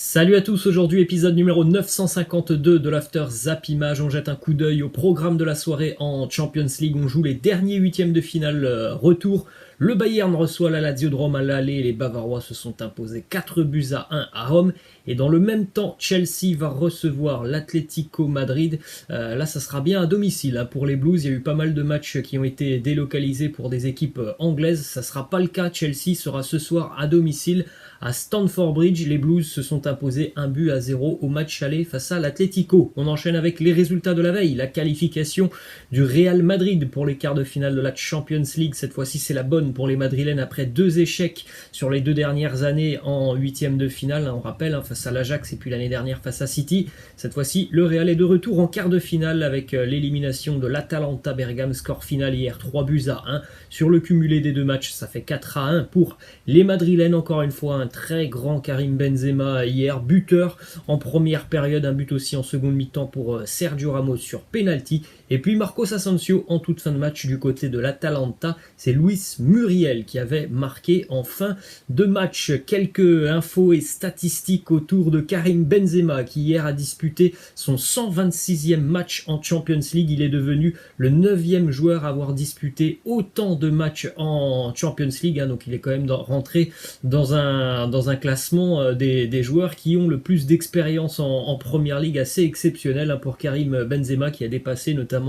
Salut à tous, aujourd'hui épisode numéro 952 de l'After Zap Image. On jette un coup d'œil au programme de la soirée en Champions League. On joue les derniers huitièmes de finale retour. Le Bayern reçoit la Lazio de Rome à l'aller. Les Bavarois se sont imposés 4 buts à 1 à Rome. Et dans le même temps, Chelsea va recevoir l'Atlético Madrid. Là, ça sera bien à domicile pour les Blues. Il y a eu pas mal de matchs qui ont été délocalisés pour des équipes anglaises. Ça ne sera pas le cas. Chelsea sera ce soir à domicile à Stamford Bridge. Les Blues se sont imposés 1 but à 0 au match aller face à l'Atlético. On enchaîne avec les résultats de la veille. La qualification du Real Madrid pour les quarts de finale de la Champions League. Cette fois-ci, c'est la bonne pour les Madrilènes après 2 échecs sur les 2 dernières années en huitième de finale. On rappelle, face à l'Ajax et puis l'année dernière face à City. Cette fois-ci, le Real est de retour en quart de finale avec l'élimination de l'Atalanta Bergame. Score final hier 3 buts à 1. Sur le cumulé des 2 matchs, ça fait 4 à 1 pour les Madrilènes. Encore une fois, un très grand Karim Benzema hier, buteur en première période, un but aussi en seconde mi-temps pour Sergio Ramos sur penalty. Et puis Marcos Asensio en toute fin de match du côté de l'Atalanta. C'est Luis Muriel qui avait marqué en fin de match. Quelques infos et statistiques autour de Karim Benzema qui hier a disputé son 126e match en Champions League. Il est devenu le 9e joueur à avoir disputé autant de matchs en Champions League. Donc il est quand même rentré dans un classement des joueurs qui ont le plus d'expérience en Première Ligue, assez exceptionnel pour Karim Benzema qui a dépassé notamment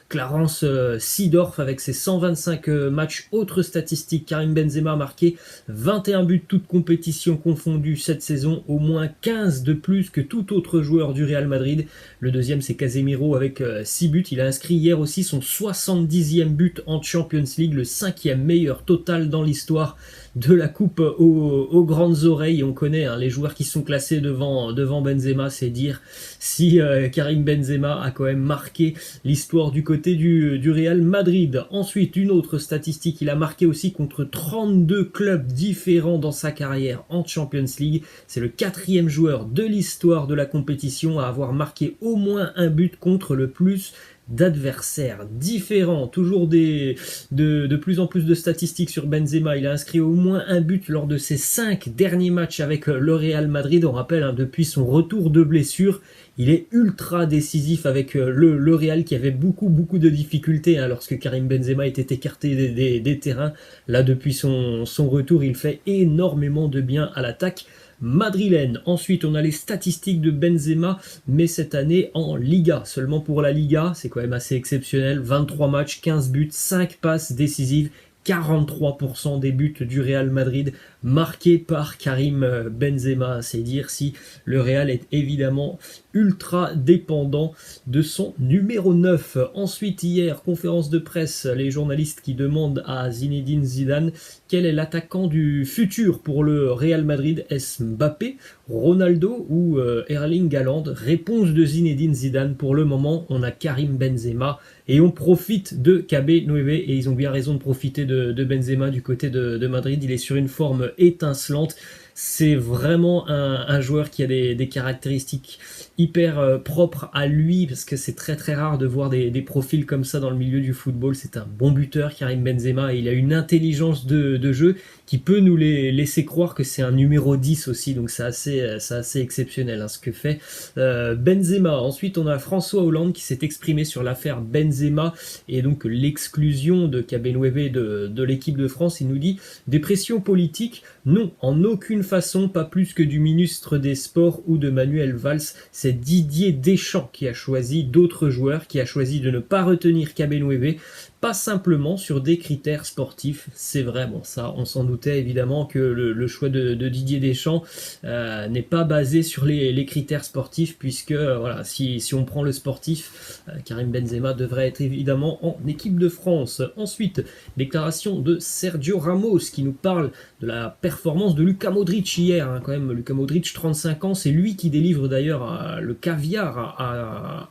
Clarence Seedorf avec ses 125 matchs. Autre statistique, Karim Benzema a marqué 21 buts toutes compétitions confondues cette saison, au moins 15 de plus que tout autre joueur du Real Madrid. Le deuxième c'est Casemiro avec 6 buts. Il a inscrit hier aussi son 70e but en Champions League, le 5e meilleur total dans l'histoire de la coupe aux grandes oreilles. On connaît les joueurs qui sont classés devant Benzema, c'est dire si Karim Benzema a quand même marqué l'histoire du côté du Real Madrid. Ensuite, une autre statistique, il a marqué aussi contre 32 clubs différents dans sa carrière en Champions League. C'est le 4e joueur de l'histoire de la compétition à avoir marqué au moins un but contre le plus d'adversaires différents. Toujours de plus en plus de statistiques sur Benzema. Il a inscrit au moins un but lors de ses 5 derniers matchs avec le Real Madrid. On rappelle, depuis son retour de blessure, il est ultra décisif avec le Real qui avait beaucoup de difficultés lorsque Karim Benzema était écarté des terrains. Là, depuis son retour, il fait énormément de bien à l'attaque madrilène. Ensuite, on a les statistiques de Benzema, mais cette année en Liga. Seulement pour la Liga, c'est quand même assez exceptionnel. 23 matchs, 15 buts, 5 passes décisives. 43% des buts du Real Madrid marqués par Karim Benzema. C'est dire si le Real est évidemment ultra dépendant de son numéro 9. Ensuite, hier, conférence de presse, les journalistes qui demandent à Zinedine Zidane quel est l'attaquant du futur pour le Real Madrid. Est-ce Mbappé, Ronaldo ou Erling Haaland? Réponse de Zinedine Zidane: pour le moment, on a Karim Benzema et on profite de KB9 et ils ont bien raison de profiter de Benzema du côté de Madrid. Il est sur une forme étincelante. C'est vraiment un joueur qui a des caractéristiques hyper propres à lui, parce que c'est très rare de voir des profils comme ça dans le milieu du football. C'est un bon buteur, Karim Benzema, et il a une intelligence de jeu qui peut nous laisser croire que c'est un numéro 10 aussi, donc c'est assez exceptionnel ce que fait Benzema. Ensuite, on a François Hollande qui s'est exprimé sur l'affaire Benzema et donc l'exclusion de KB9 de l'équipe de France. Il nous dit: des pressions politiques? Non, en aucune façon, pas plus que du ministre des Sports ou de Manuel Valls. C'est Didier Deschamps qui a choisi d'autres joueurs, qui a choisi de ne pas retenir KB9, pas simplement sur des critères sportifs. C'est vrai, bon ça on s'en doutait évidemment que le choix de Didier Deschamps n'est pas basé sur les critères sportifs, puisque voilà, si on prend le sportif, Karim Benzema devrait être évidemment en équipe de France. Ensuite, déclaration de Sergio Ramos qui nous parle de la performance de Luka Modric hier. Quand même, Luka Modric, 35 ans, c'est lui qui délivre d'ailleurs le caviar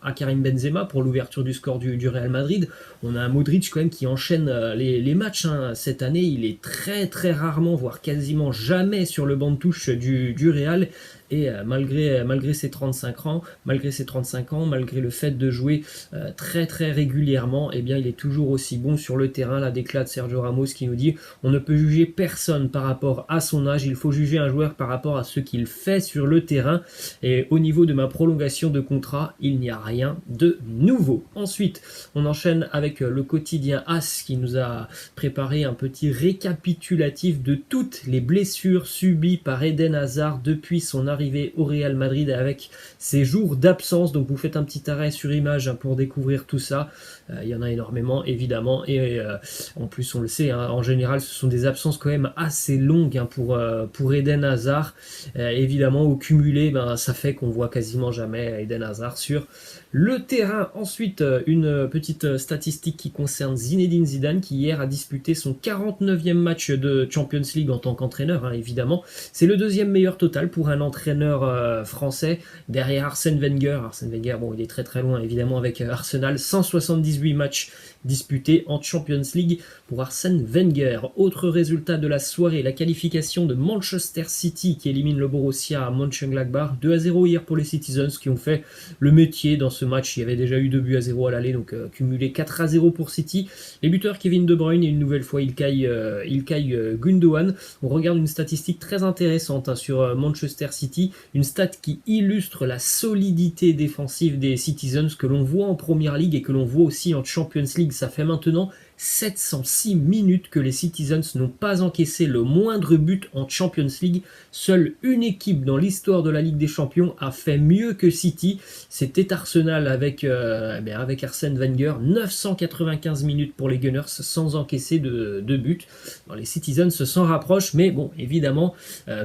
à Karim Benzema pour l'ouverture du score du Real Madrid. On a un Modric quand même qui enchaîne les matchs cette année. Il est très rarement, voire quasiment jamais sur le banc de touche du Real. et malgré ses 35 ans, malgré le fait de jouer très très régulièrement, eh bien il est toujours aussi bon sur le terrain. La déclat de Sergio Ramos qui nous dit on ne peut juger personne par rapport à son âge, il faut juger un joueur par rapport à ce qu'il fait sur le terrain, et au niveau de ma prolongation de contrat, il n'y a rien de nouveau. Ensuite, on enchaîne avec le quotidien AS qui nous a préparé un petit récapitulatif de toutes les blessures subies par Eden Hazard depuis son arrivée au Real Madrid avec ses jours d'absence. Donc vous faites un petit arrêt sur image pour découvrir tout ça. Il y en a énormément évidemment, et en plus on le sait, en général ce sont des absences quand même assez longues pour Eden Hazard. Évidemment au cumulé, ça fait qu'on voit quasiment jamais Eden Hazard sur le terrain. Ensuite, une petite statistique qui concerne Zinedine Zidane qui hier a disputé son 49e match de Champions League en tant qu'entraîneur, évidemment. C'est le deuxième meilleur total pour un entraîneur français, derrière Arsène Wenger. Arsène Wenger, bon, il est très très loin évidemment avec Arsenal, 178 matchs disputés en Champions League pour Arsène Wenger. Autre résultat de la soirée, la qualification de Manchester City qui élimine le Borussia à Mönchengladbach, 2-0 hier pour les Citizens qui ont fait le métier dans ce match. Il y avait déjà eu 2-0 à l'aller, donc cumulé 4-0 pour City. Les buteurs Kevin De Bruyne et une nouvelle fois Ilkay Gundogan. On regarde une statistique très intéressante sur Manchester City, une stat qui illustre la solidité défensive des Citizens que l'on voit en Premier League et que l'on voit aussi en Champions League. Ça fait maintenant 706 minutes que les Citizens n'ont pas encaissé le moindre but en Champions League. Seule une équipe dans l'histoire de la Ligue des Champions a fait mieux que City. C'était Arsenal avec Arsène Wenger. 995 minutes pour les Gunners sans encaisser de but. Bon, les Citizens s'en rapprochent, mais bon, évidemment,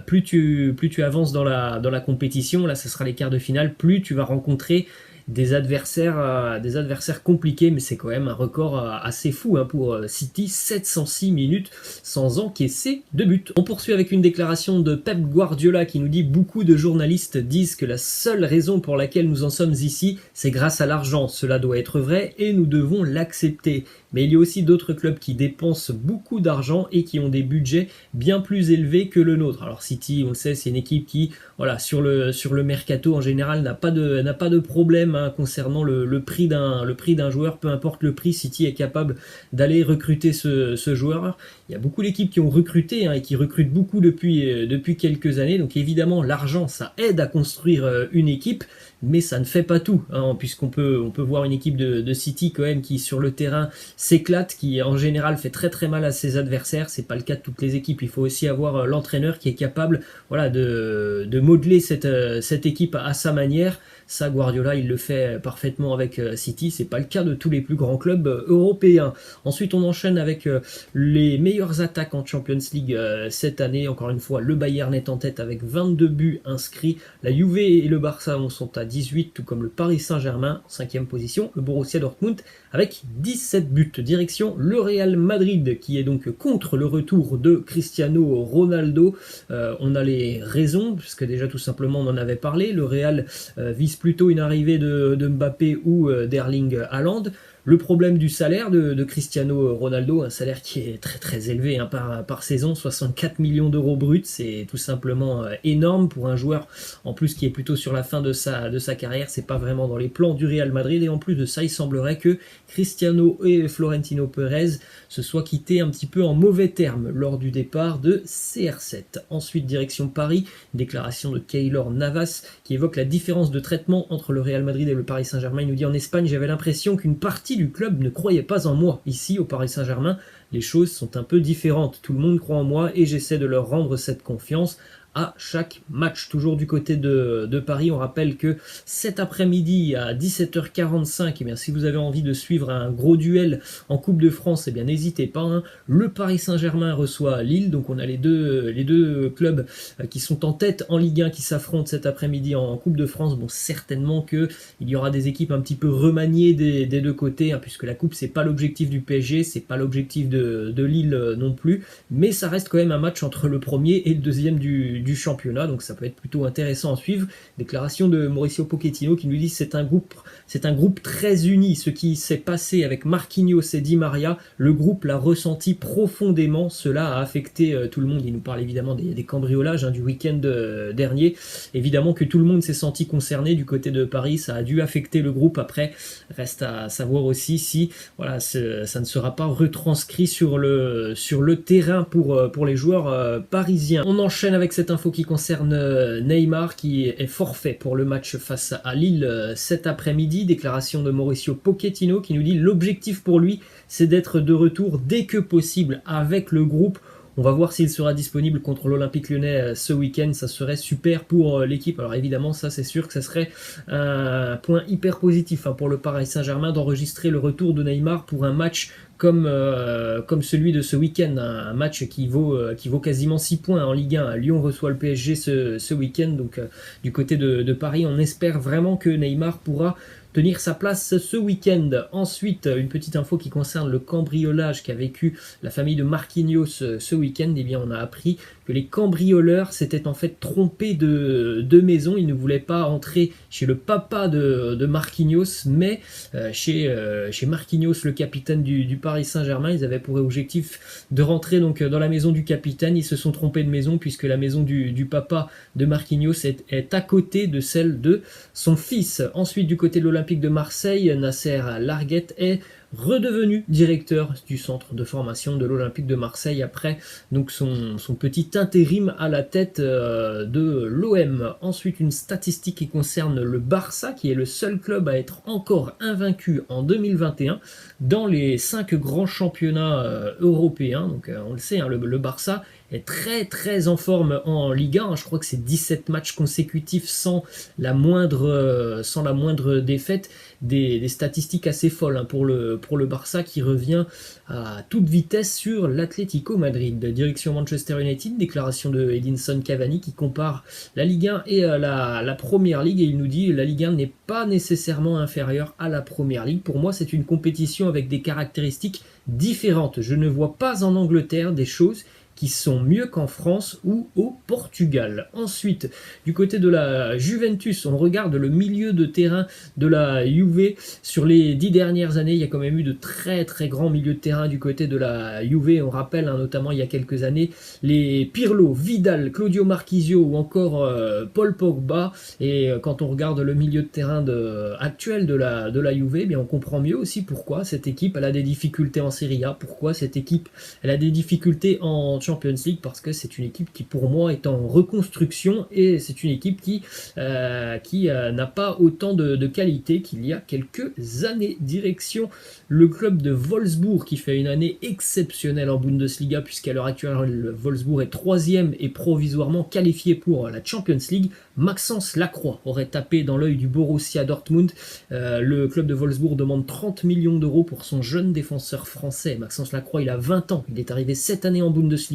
plus tu avances dans la compétition, là ce sera les quarts de finale, plus tu vas rencontrer des adversaires compliqués, mais c'est quand même un record assez fou pour City, 706 minutes sans encaisser de but. On poursuit avec une déclaration de Pep Guardiola qui nous dit: beaucoup de journalistes disent que la seule raison pour laquelle nous en sommes ici, c'est grâce à l'argent. Cela doit être vrai et nous devons l'accepter. Mais il y a aussi d'autres clubs qui dépensent beaucoup d'argent et qui ont des budgets bien plus élevés que le nôtre. Alors City, on le sait, c'est une équipe qui, voilà, sur le mercato en général, n'a pas de problème concernant le prix d'un joueur. Peu importe le prix, City est capable d'aller recruter ce joueur. Il y a beaucoup d'équipes qui ont recruté et qui recrutent beaucoup depuis quelques années. Donc évidemment, l'argent, ça aide à construire une équipe, mais ça ne fait pas tout, puisqu'on peut voir une équipe de City quand même qui sur le terrain s'éclate, qui en général fait très très mal à ses adversaires. C'est pas le cas de toutes les équipes. Il faut aussi avoir l'entraîneur qui est capable, voilà, de modeler cette équipe à sa manière. Ça, Guardiola, il le fait parfaitement avec City. C'est pas le cas de tous les plus grands clubs européens. Ensuite, on enchaîne avec les meilleures attaques en Champions League cette année. Encore une fois, le Bayern est en tête avec 22 buts inscrits. La Juve et le Barça sont à 18, tout comme le Paris Saint-Germain, 5e position. Le Borussia Dortmund avec 17 buts. Direction le Real Madrid, qui est donc contre le retour de Cristiano Ronaldo. On a les raisons, puisque déjà tout simplement on en avait parlé. Le Real vise plutôt une arrivée de Mbappé ou d'Erling Haaland. Le problème du salaire de Cristiano Ronaldo, un salaire qui est très très élevé par saison, 64 millions d'euros bruts, c'est tout simplement énorme pour un joueur en plus qui est plutôt sur la fin de sa carrière. C'est pas vraiment dans les plans du Real Madrid, et en plus de ça, il semblerait que Cristiano et Florentino Pérez se soient quittés un petit peu en mauvais termes lors du départ de CR7. Ensuite, direction Paris, une déclaration de Keylor Navas qui évoque la différence de traitement entre le Real Madrid et le Paris Saint-Germain. Il nous dit: en Espagne, j'avais l'impression qu'une partie du club ne croyait pas en moi. Ici, au Paris Saint-Germain, les choses sont un peu différentes. Tout le monde croit en moi et j'essaie de leur rendre cette confiance à chaque match. Toujours du côté de Paris, on rappelle que cet après-midi à 17h45, eh bien, si vous avez envie de suivre un gros duel en Coupe de France, eh bien, n'hésitez pas. Le Paris Saint-Germain reçoit Lille, donc on a les deux clubs qui sont en tête en Ligue 1 qui s'affrontent cet après-midi en Coupe de France. Bon, certainement que il y aura des équipes un petit peu remaniées des deux côtés, puisque la Coupe, c'est pas l'objectif du PSG, c'est pas l'objectif de Lille non plus, mais ça reste quand même un match entre le premier et le deuxième du du championnat, donc ça peut être plutôt intéressant à suivre. Déclaration de Mauricio Pochettino qui nous dit c'est un groupe très uni. Ce qui s'est passé avec Marquinhos et Di Maria, le groupe l'a ressenti profondément. Cela a affecté tout le monde. Il nous parle évidemment des cambriolages du week-end dernier. Évidemment que tout le monde s'est senti concerné du côté de Paris. Ça a dû affecter le groupe. Après, reste à savoir aussi si voilà, ça ne sera pas retranscrit sur le terrain pour les joueurs parisiens. On enchaîne avec cette info qui concerne Neymar qui est forfait pour le match face à Lille cet après-midi. Déclaration de Mauricio Pochettino qui nous dit l'objectif pour lui c'est d'être de retour dès que possible avec le groupe. On va voir s'il sera disponible contre l'Olympique Lyonnais ce week-end, ça serait super pour l'équipe. Alors évidemment, ça c'est sûr que ça serait un point hyper positif pour le Paris Saint-Germain d'enregistrer le retour de Neymar pour un match comme celui de ce week-end, un match qui vaut quasiment 6 points en Ligue 1. Lyon reçoit le PSG ce week-end, donc du côté de Paris, on espère vraiment que Neymar pourra tenir sa place ce week-end. Ensuite, une petite info qui concerne le cambriolage qu'a vécu la famille de Marquinhos ce week-end. Eh bien, on a appris que les cambrioleurs s'étaient en fait trompés de maison. Ils ne voulaient pas entrer chez le papa de Marquinhos, mais chez Marquinhos, le capitaine du Paris Saint-Germain. Ils avaient pour objectif de rentrer donc dans la maison du capitaine. Ils se sont trompés de maison puisque la maison du papa de Marquinhos est à côté de celle de son fils. Ensuite, du côté de l'Olympique de Marseille, Nasser Larguet est redevenu directeur du centre de formation de l'Olympique de Marseille après donc son petit intérim à la tête de l'OM. Ensuite, une statistique qui concerne le Barça, qui est le seul club à être encore invaincu en 2021 dans les 5 grands championnats européens. Donc on le sait, le Barça est très très en forme en Ligue 1. Je crois que c'est 17 matchs consécutifs sans la moindre défaite. Des statistiques assez folles pour le Barça qui revient à toute vitesse sur l'Atlético Madrid. Direction Manchester United, déclaration de Edinson Cavani qui compare la Ligue 1 et la Première Ligue et il nous dit la Ligue 1 n'est pas nécessairement inférieure à la Première Ligue. Pour moi, c'est une compétition avec des caractéristiques différentes. Je ne vois pas en Angleterre des choses qui sont mieux qu'en France ou au Portugal. Ensuite, du côté de la Juventus, on regarde le milieu de terrain de la Juve. Sur les 10 dernières années, il y a quand même eu de très très grands milieux de terrain du côté de la Juve. On rappelle notamment il y a quelques années les Pirlo, Vidal, Claudio Marchisio ou encore Paul Pogba. Et quand on regarde le milieu de terrain actuel de la Juve, eh bien on comprend mieux aussi pourquoi cette équipe elle a des difficultés en Serie A, pourquoi cette équipe elle a des difficultés en Champions League, parce que c'est une équipe qui pour moi est en reconstruction et c'est une équipe qui n'a pas autant de qualité qu'il y a quelques années. Direction le club de Wolfsburg qui fait une année exceptionnelle en Bundesliga puisqu'à l'heure actuelle Wolfsburg est 3e et provisoirement qualifié pour la Champions League. Maxence Lacroix aurait tapé dans l'œil du Borussia Dortmund. Le club de Wolfsburg demande 30 millions d'euros pour son jeune défenseur français. Maxence Lacroix, il a 20 ans. Il est arrivé cette année en Bundesliga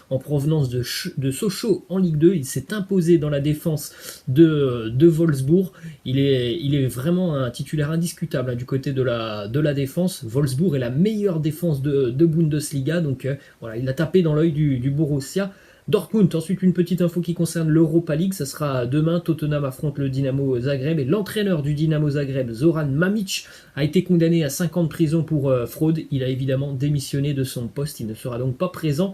en provenance de Sochaux en Ligue 2. Il s'est imposé dans la défense de Wolfsburg. Il est vraiment un titulaire indiscutable du côté de la défense. Wolfsburg est la meilleure défense de Bundesliga. Donc voilà, il a tapé dans l'œil du Borussia Dortmund. Ensuite, une petite info qui concerne l'Europa League. Ça sera demain. Tottenham affronte le Dynamo Zagreb et l'entraîneur du Dynamo Zagreb, Zoran Mamić, a été condamné à 5 ans de prison pour fraude. Il a évidemment démissionné de son poste. Il ne sera donc pas présent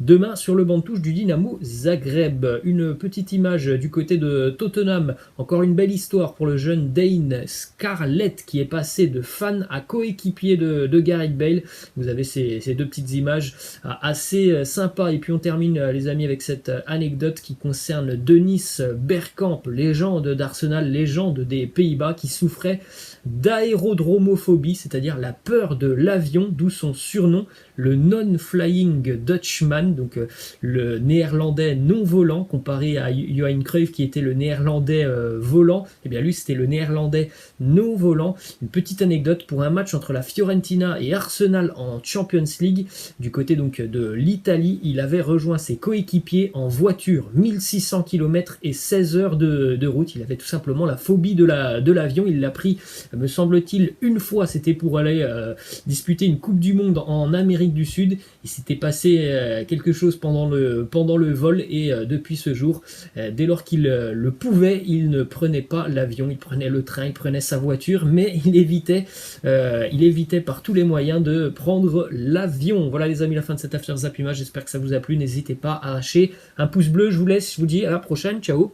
demain sur le banc de touche du Dynamo Zagreb. Une petite image du côté de Tottenham. Encore une belle histoire pour le jeune Dane Scarlett qui est passé de fan à coéquipier de Gareth Bale. Vous avez ces deux petites images assez sympas. Et puis on termine les amis avec cette anecdote qui concerne Dennis Bergkamp, légende d'Arsenal, légende des Pays-Bas, qui souffrait d'aérodromophobie, c'est-à-dire la peur de l'avion, d'où son surnom, le non-flying Dutchman, donc le néerlandais non-volant, comparé à Johan Cruyff qui était le néerlandais volant. Et bien lui c'était le néerlandais non-volant. Une petite anecdote pour un match entre la Fiorentina et Arsenal en Champions League, du côté donc de l'Italie, il avait rejoint ses coéquipiers en voiture, 1600 km et 16 heures de route. Il avait tout simplement la phobie de l'avion. Il l'a pris, me semble-t-il, une fois, c'était pour aller disputer une Coupe du Monde en Amérique d'Amérique du Sud. Il s'était passé quelque chose pendant le vol et depuis ce jour, dès lors qu'il le pouvait, il ne prenait pas l'avion, il prenait le train, il prenait sa voiture, mais il évitait par tous les moyens de prendre l'avion. Voilà les amis, la fin de cette After Zap Image, j'espère que ça vous a plu. N'hésitez pas à lâcher un pouce bleu, je vous laisse, je vous dis à la prochaine, ciao.